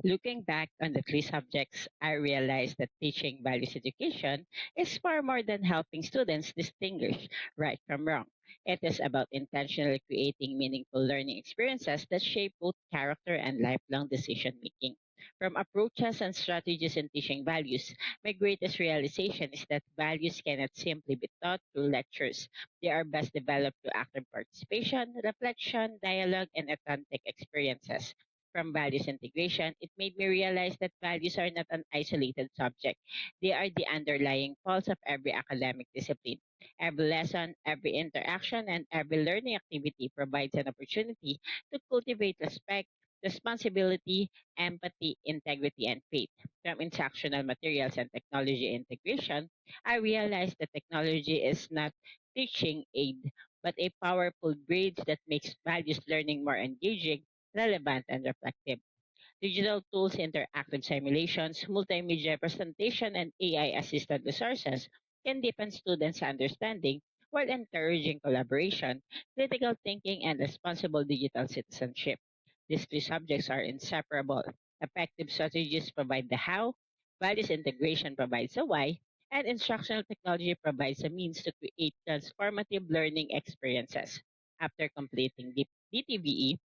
Looking back on the three subjects, I realized that teaching values education is far more than helping students distinguish right from wrong. It is about intentionally creating meaningful learning experiences that shape both character and lifelong decision making. From approaches and strategies in teaching values, my greatest realization is that values cannot simply be taught through lectures. They are best developed through active participation, reflection, dialogue, and authentic experiences. From values integration, it made me realize that values are not an isolated subject. They are the underlying pulse of every academic discipline. Every lesson, every interaction, and every learning activity provides an opportunity to cultivate respect, responsibility, empathy, integrity, and faith. From instructional materials and technology integration, I realized that technology is not teaching aid, but a powerful bridge that makes values learning more engaging, relevant, and reflective. Digital tools, interactive simulations, multimedia presentation, and AI-assisted resources can deepen students' understanding while encouraging collaboration, critical thinking, and responsible digital citizenship. These three subjects are inseparable. Effective strategies provide the how, values integration provides the why, and instructional technology provides a means to create transformative learning experiences. After completing DTVE,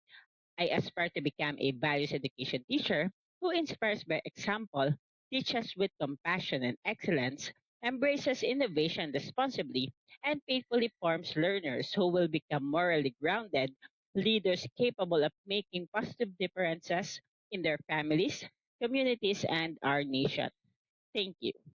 I aspire to become a values education teacher who inspires by example, teaches with compassion and excellence, embraces innovation responsibly, and faithfully forms learners who will become morally grounded, leaders capable of making positive differences in their families, communities, and our nation. Thank you.